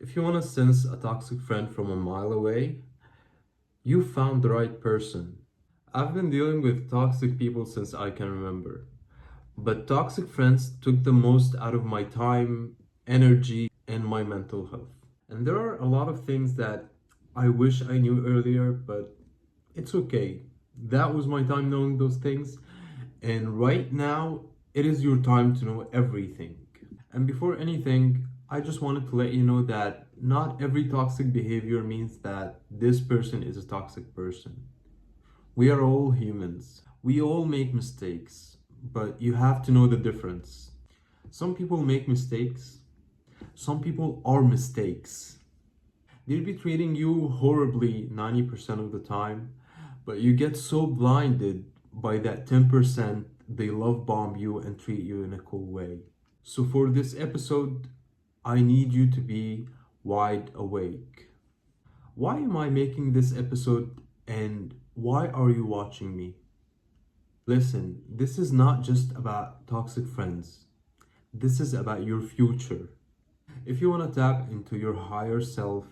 If you want to sense a toxic friend from a mile away, you found the right person. I've been dealing with toxic people since I can remember, but toxic friends took the most out of my time, energy, and my mental health. And there are a lot of things that I wish I knew earlier, but it's okay. That was my time knowing those things, and right now it is your time to know everything. And before anything, I just wanted to let you know that not every toxic behavior means that this person is a toxic person. We are all humans. We all make mistakes, but you have to know the difference. Some people make mistakes, some people are mistakes. They'll be treating you horribly 90% of the time, but you get so blinded by that 10% they love bomb you and treat you in a cool way. So, for this episode, I need you to be wide awake. Why am I making this episode and why are you watching me? Listen, this is not just about toxic friends, this is about your future. If you want to tap into your higher self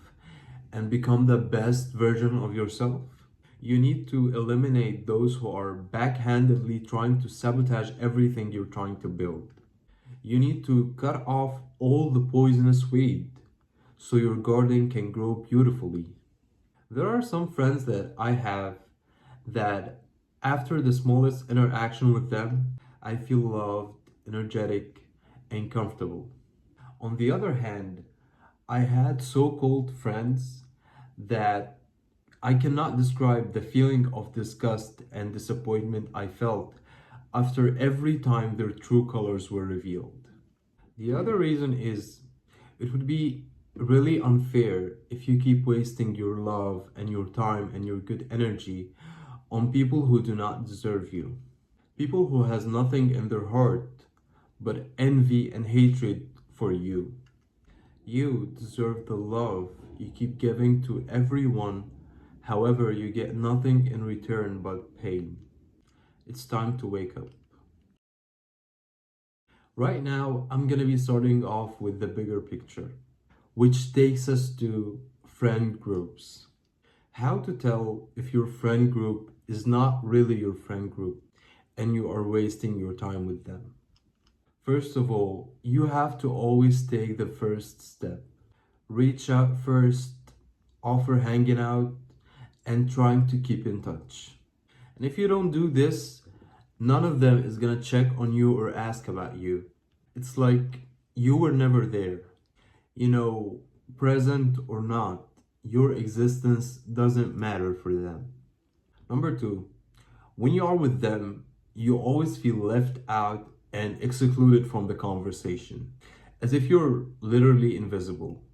and become the best version of yourself, you need to eliminate those who are backhandedly trying to sabotage everything you're trying to build. You need to cut off all the poisonous weed so your garden can grow beautifully. There are some friends that I have that after the smallest interaction with them, I feel loved, energetic, and comfortable. On the other hand, I had so-called friends that I cannot describe the feeling of disgust and disappointment I felt after every time their true colors were revealed. The other reason is it would be really unfair if you keep wasting your love and your time and your good energy on people who do not deserve you. People who has nothing in their heart but envy and hatred for you. You deserve the love you keep giving to everyone, however, you get nothing in return but pain. It's time to wake up. Right now, I'm gonna be starting off with the bigger picture, which takes us to friend groups. How to tell if your friend group is not really your friend group and you are wasting your time with them. First of all, you have to always take the first step. Reach out first, offer hanging out, and trying to keep in touch. And if you don't do this, none of them is gonna check on you or ask about you. It's like you were never there. You know, present or not, your existence doesn't matter for them. Number two, when you are with them, you always feel left out and excluded from the conversation, as if you're literally invisible.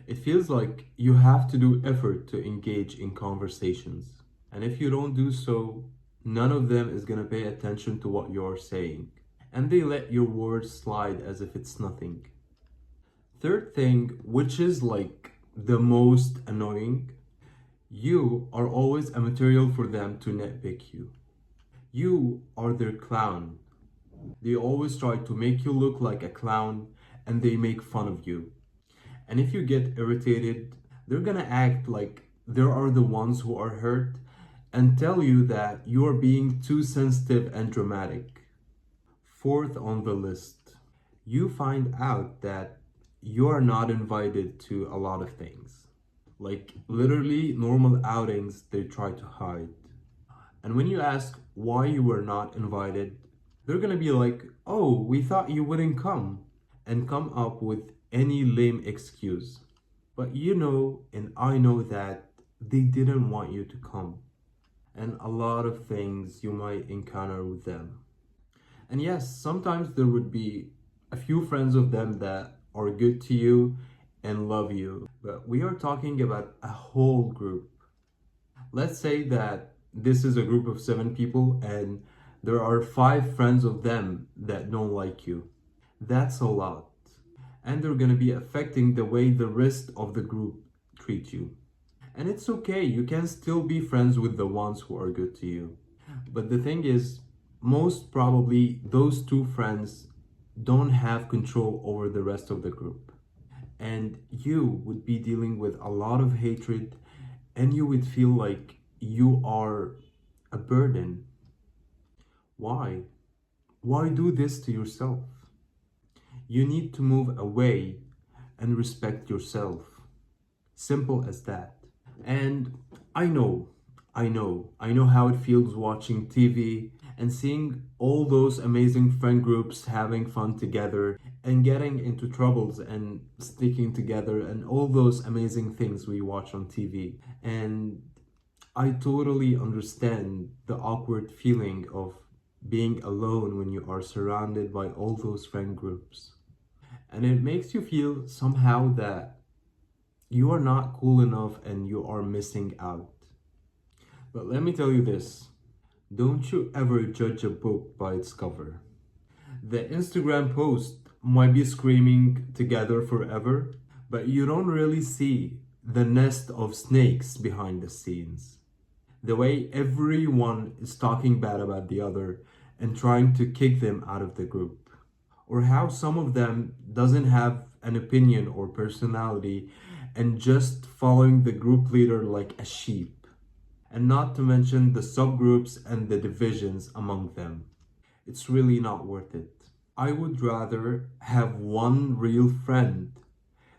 It feels like you have to do effort to engage in conversations. And if you don't do so, none of them is going to pay attention to what you're saying. And they let your words slide as if it's nothing. Third thing, which is like the most annoying, you are always a material for them to nitpick you. You are their clown. They always try to make you look like a clown and they make fun of you. And if you get irritated, they're gonna act like they are the ones who are hurt and tell you that you are being too sensitive and dramatic. Fourth on the list, you find out that you are not invited to a lot of things. Like literally normal outings they try to hide. And when you ask why you were not invited, they're gonna be like, oh, we thought you wouldn't come, and come up with any lame excuse. But you know, and I know that they didn't want you to come, and a lot of things you might encounter with them. And yes, sometimes there would be a few friends of them that are good to you and love you, but we are talking about a whole group. Let's say that this is a group of 7 people and there are 5 friends of them that don't like you. That's a lot. And they're gonna be affecting the way the rest of the group treat you. And it's okay, you can still be friends with the ones who are good to you. But the thing is, most probably those 2 friends don't have control over the rest of the group. and you would be dealing with a lot of hatred, and you would feel like you are a burden. Why? Why do this to yourself? You need to move away and respect yourself. Simple as that. And I know, I know how it feels watching TV and seeing all those amazing friend groups having fun together and getting into troubles and sticking together and all those amazing things we watch on TV. And I totally understand the awkward feeling of being alone when you are surrounded by all those friend groups. And it makes you feel somehow that you are not cool enough and you are missing out. But let me tell you this, don't you ever judge a book by its cover. The Instagram post might be screaming together forever, but you don't really see the nest of snakes behind the scenes. The way everyone is talking bad about the other and trying to kick them out of the group. Or how some of them doesn't have an opinion or personality and just following the group leader like a sheep. And not to mention the subgroups and the divisions among them. It's really not worth it. I would rather have one real friend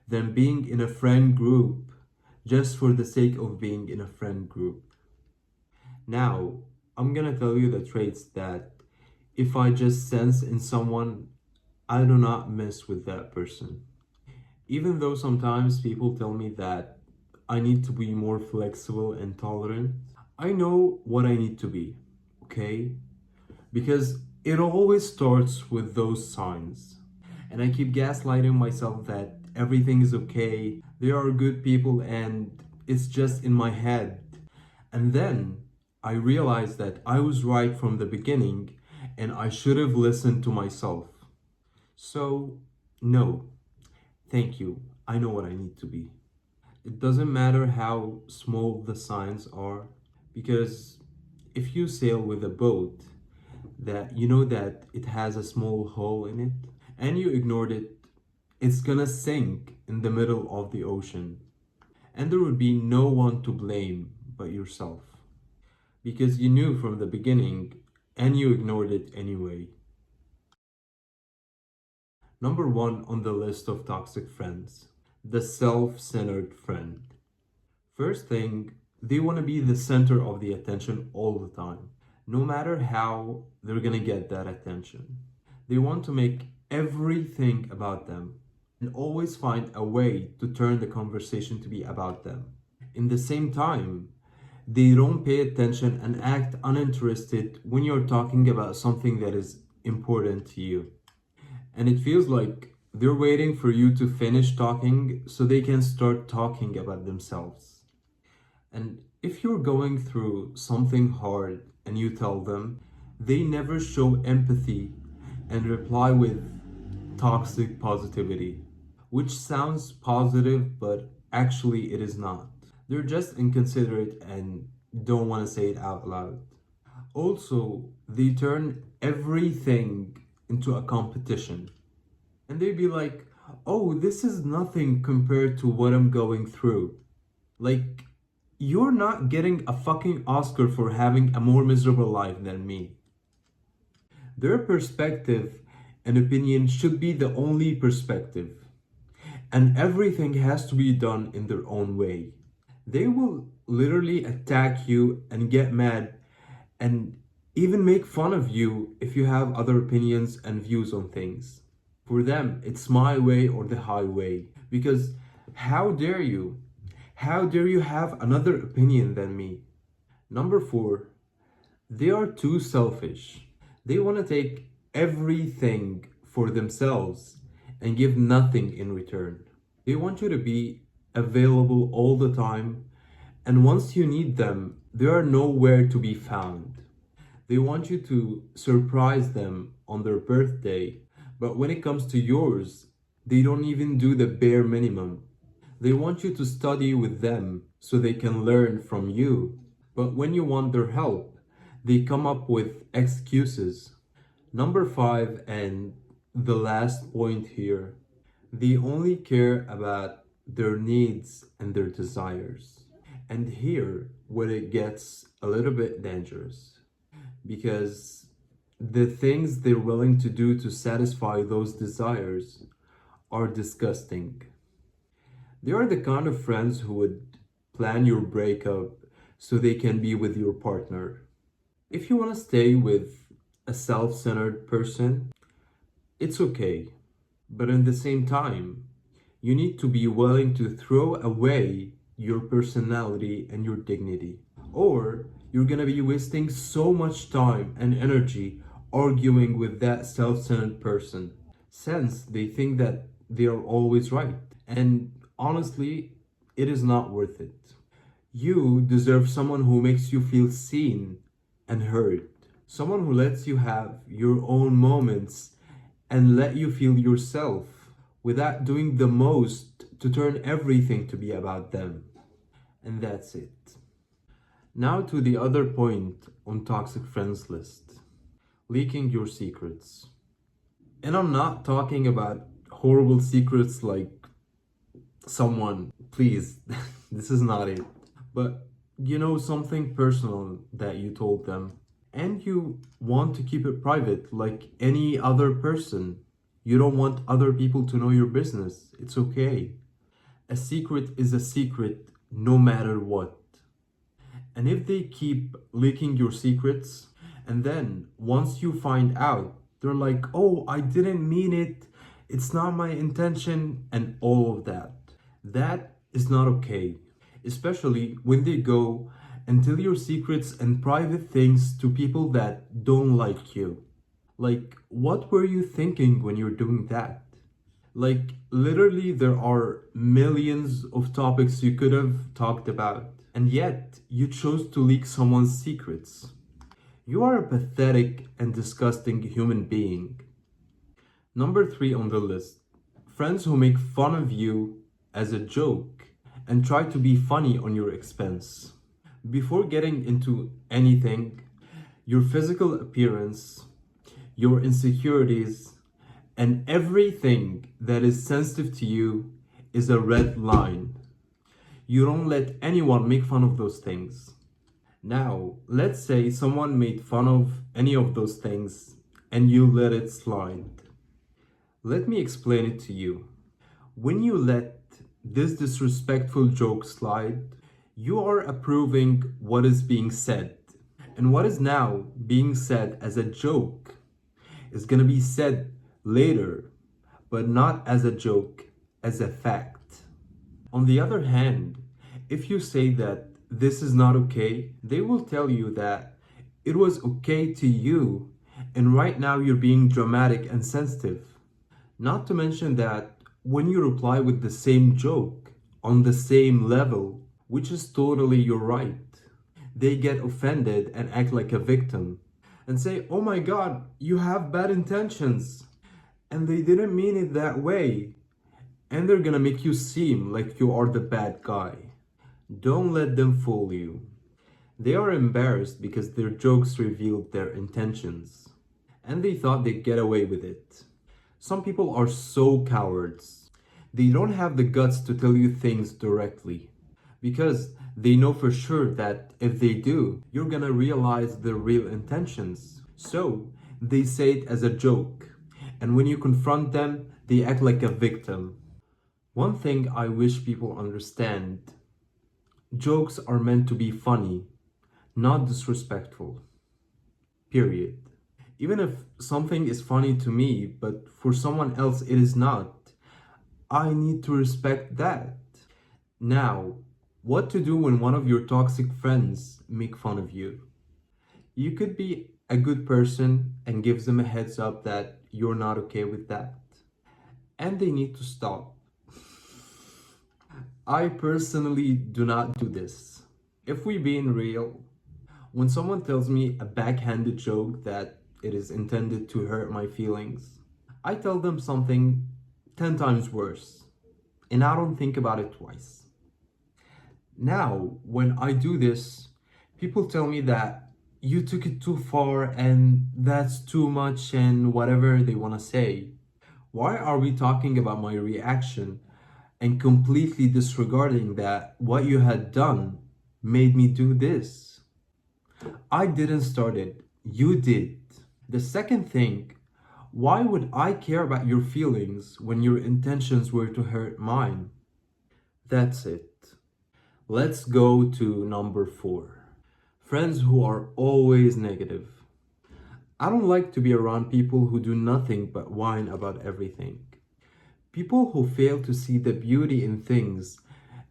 than being in a friend group just for the sake of being in a friend group. Now, I'm gonna tell you the traits that if I just sense in someone, I do not mess with that person. Even though sometimes people tell me that I need to be more flexible and tolerant, I know what I need to be, okay? Because it always starts with those signs. And I keep gaslighting myself that everything is okay, they are good people, and it's just in my head. And then I realized that I was right from the beginning and I should have listened to myself. So, no, thank you. I know what I need to be. It doesn't matter how small the signs are, because if you sail with a boat that you know that it has a small hole in it and you ignored it, it's gonna sink in the middle of the ocean. And there would be no one to blame but yourself. Because you knew from the beginning and you ignored it anyway. Number one on the list of toxic friends, the self-centered friend. First thing, they want to be the center of the attention all the time. No matter how, they're gonna get that attention. They want to make everything about them and always find a way to turn the conversation to be about them. In the same time, they don't pay attention and act uninterested when you're talking about something that is important to you. And it feels like they're waiting for you to finish talking so they can start talking about themselves. And if you're going through something hard and you tell them, they never show empathy and reply with toxic positivity, which sounds positive, but actually it is not. They're just inconsiderate and don't want to say it out loud. Also, they turn everything into a competition. And they'd be like, oh, this is nothing compared to what I'm going through. Like, you're not getting a fucking Oscar for having a more miserable life than me. Their perspective and opinion should be the only perspective. And everything has to be done in their own way. They will literally attack you and get mad and even make fun of you if you have other opinions and views on things. For them, it's my way or the highway. Because how dare you? How dare you have another opinion than me? Number four, they are too selfish. They want to take everything for themselves and give nothing in return. They want you to be available all the time, and once you need them, they are nowhere to be found. They want you to surprise them on their birthday, but when it comes to yours, they don't even do the bare minimum. They want you to study with them so they can learn from you. But when you want their help, they come up with excuses. Number five, and the last point here, They only care about their needs and their desires. And here, where it gets a little bit dangerous, because the things they're willing to do to satisfy those desires are disgusting. They are the kind of friends who would plan your breakup so they can be with your partner. If you want to stay with a self centered person, it's okay. But in the same time, you need to be willing to throw away your personality and your dignity. Or you're gonna be wasting so much time and energy arguing with that self centered person since they think that they are always right. And honestly, it is not worth it. You deserve someone who makes you feel seen and heard. Someone who lets you have your own moments and let you feel yourself without doing the most to turn everything to be about them. And that's it. Now to the other point on toxic friends list. Leaking your secrets. And I'm not talking about horrible secrets like someone, please, this is not it. But something personal that you told them and you want to keep it private like any other person. You don't want other people to know your business. It's okay. A secret is a secret no matter what. And if they keep leaking your secrets, and then once you find out, they're like, oh, I didn't mean it, it's not my intention, and all of that. That is not okay. Especially when they go and tell your secrets and private things to people that don't like you. Like, what were you thinking when you're doing that? Like, literally, there are millions of topics you could have talked about, and yet you chose to leak someone's secrets. You are a pathetic and disgusting human being. Number 3 on the list, friends who make fun of you as a joke and try to be funny on your expense. Before getting into anything, your physical appearance, your insecurities, and everything that is sensitive to you is a red line. You don't let anyone make fun of those things. Now, let's say someone made fun of any of those things and you let it slide. Let me explain it to you. When you let this disrespectful joke slide, you are approving what is being said. And what is now being said as a joke is going to be said later, but not as a joke, as a fact. On the other hand, if you say that this is not okay, they will tell you that it was okay to you, and right now you're being dramatic and sensitive. Not to mention that when you reply with the same joke on the same level, which is totally your right, they get offended and act like a victim and say, oh my god, you have bad intentions and they didn't mean it that way, and they're gonna make you seem like you are the bad guy. Don't let them fool you. They are embarrassed because their jokes revealed their intentions and they thought they'd get away with it. Some people are so cowards. They don't have the guts to tell you things directly because they know for sure that if they do, you're gonna realize their real intentions. So they say it as a joke, and when you confront them, they act like a victim. One thing I wish people understand: jokes are meant to be funny, not disrespectful. Period. Even if something is funny to me, but for someone else it is not, I need to respect that. Now, what to do when one of your toxic friends make fun of you? You could be a good person and give them a heads up that you're not okay with that. And they need to stop. I personally do not do this. If we being real, when someone tells me a backhanded joke that it is intended to hurt my feelings, I tell them something 10 times worse, and I don't think about it twice. Now, when I do this, people tell me that you took it too far and that's too much and whatever they want to say. Why are we talking about my reaction and completely disregarding that what you had done made me do this? I didn't start it, you did. The second thing, why would I care about your feelings when your intentions were to hurt mine? That's it. Let's go to number 4. Friends who are always negative. I don't like to be around people who do nothing but whine about everything. People who fail to see the beauty in things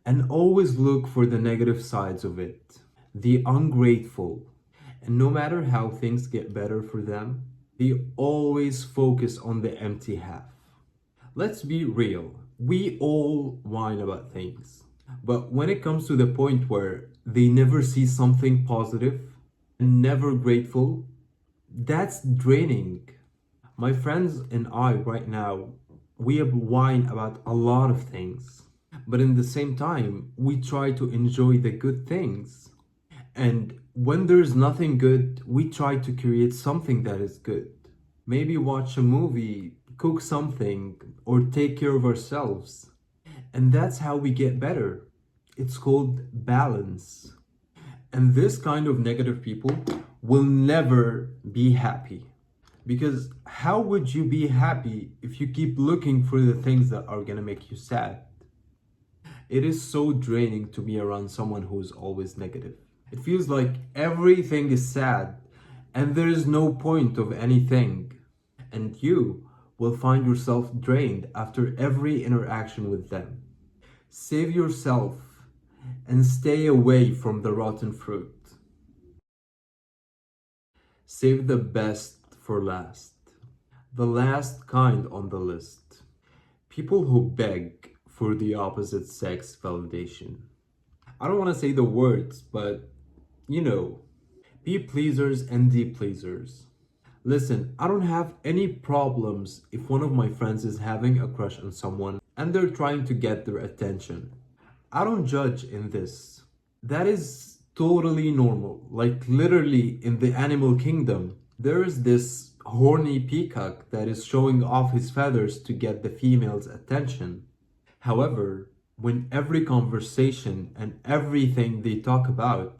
and always look for the negative sides of it. The ungrateful. And no matter how things get better for them, they always focus on the empty half. Let's be real. We all whine about things. But when it comes to the point where they never see something positive and never grateful, that's draining. My friends and I right now, we whine about a lot of things. But in the same time, we try to enjoy the good things. And when there's nothing good, we try to create something that is good. Maybe watch a movie, cook something, or take care of ourselves. And that's how we get better. It's called balance. And this kind of negative people will never be happy. Because how would you be happy if you keep looking for the things that are gonna make you sad? It is so draining to be around someone who is always negative. It feels like everything is sad and there is no point of anything. And you will find yourself drained after every interaction with them. Save yourself and stay away from the rotten fruit. Save the best for last. The last kind on the list. People who beg for the opposite sex validation. I don't want to say the words, but you know, be pleasers and deep pleasers. Listen, I don't have any problems if one of my friends is having a crush on someone and they're trying to get their attention. I don't judge in this. That is totally normal. Like literally in the animal kingdom, there is this horny peacock that is showing off his feathers to get the female's attention. However, when every conversation and everything they talk about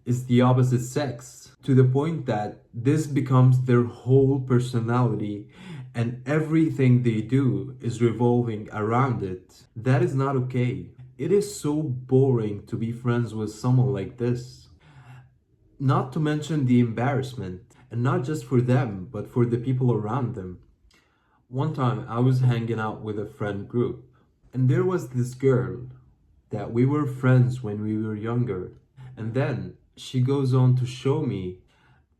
is the opposite sex, to the point that this becomes their whole personality and everything they do is revolving around it, that is not okay. It is so boring to be friends with someone like this. Not to mention the embarrassment, and not just for them, but for the people around them. One time I was hanging out with a friend group, and there was this girl that we were friends when we were younger. And then she goes on to show me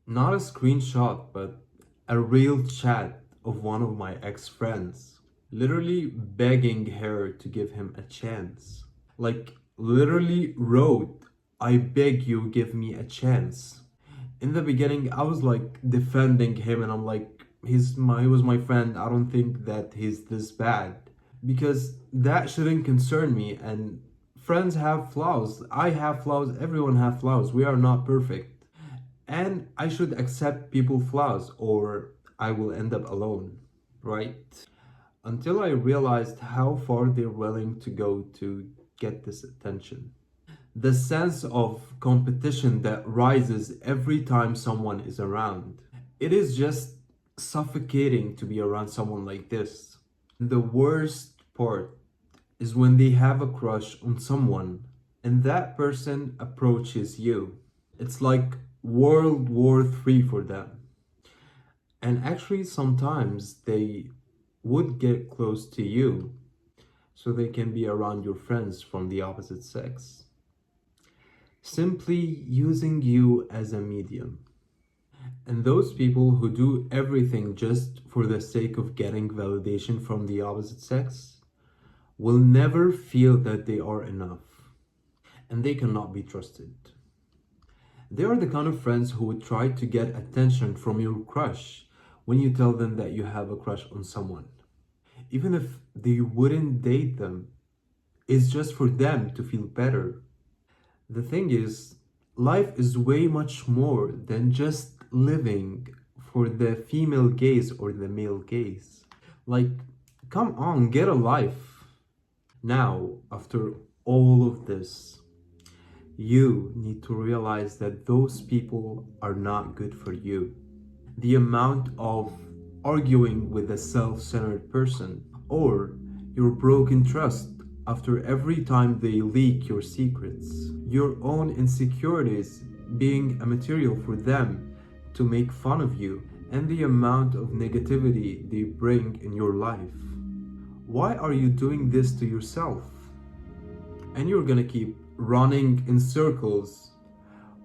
not a screenshot, but a real chat of one of my ex-friends, literally begging her to give him a chance. Like, literally wrote, "I beg you, give me a chance." In the beginning, I was like defending him, and I'm like, he was my friend. I don't think that he's this bad. Because that shouldn't concern me, and friends have flaws. I have flaws. Everyone have flaws. We are not perfect. And I should accept people's flaws or I will end up alone, right? Until I realized how far they're willing to go to get this attention. The sense of competition that rises every time someone is around. It is just suffocating to be around someone like this. The worst part is when they have a crush on someone and that person approaches you. It's like World War III for them. And actually, sometimes they would get close to you so they can be around your friends from the opposite sex. Simply using you as a medium. And those people who do everything just for the sake of getting validation from the opposite sex will never feel that they are enough, and they cannot be trusted. They are the kind of friends who would try to get attention from your crush when you tell them that you have a crush on someone. Even if they wouldn't date them, it's just for them to feel better. The thing is, life is way much more than just living for the female gaze or the male gaze. Like, Come on, get a life. Now, after all of this, you need to realize that those people are not good for you. The amount of arguing with a self-centered person, or your broken trust after every time they leak your secrets, your own insecurities being a material for them to make fun of you, and the amount of negativity they bring in your life. Why are you doing this to yourself? And you're gonna keep running in circles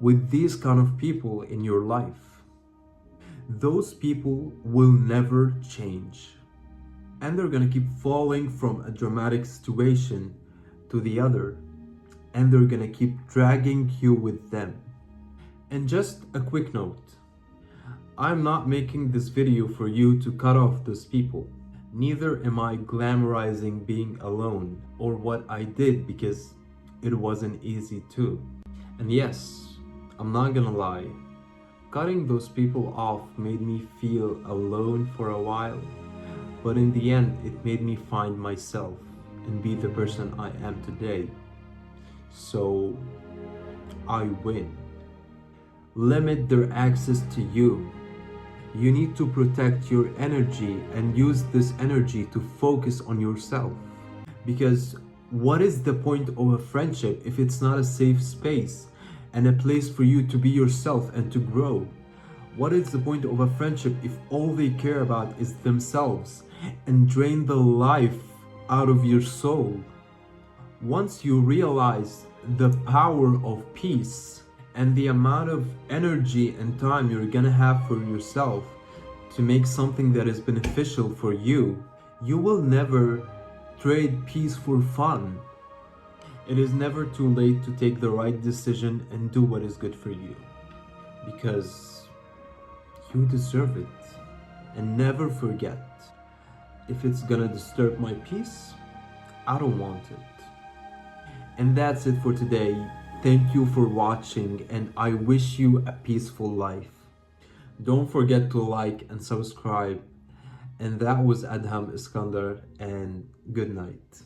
with these kind of people in your life. Those people will never change. And they're gonna keep falling from a dramatic situation to the other. And they're gonna keep dragging you with them. And just a quick note, I'm not making this video for you to cut off those people. Neither am I glamorizing being alone or what I did, because it wasn't easy too. And yes, I'm not gonna lie, cutting those people off made me feel alone for a while, but in the end it made me find myself and be the person I am today. So I win. Limit their access to you. You need to protect your energy and use this energy to focus on yourself. Because what is the point of a friendship if it's not a safe space and a place for you to be yourself and to grow? What is the point of a friendship if all they care about is themselves and drain the life out of your soul? Once you realize the power of peace and the amount of energy and time you're gonna have for yourself to make something that is beneficial for you, you will never trade peace for fun. It is never too late to take the right decision and do what is good for you, because you deserve it. And never forget, if it's gonna disturb my peace, I don't want it. And that's it for today. Thank you for watching, and I wish you a peaceful life. Don't forget to like and subscribe. And that was Adham Iskandar, and good night.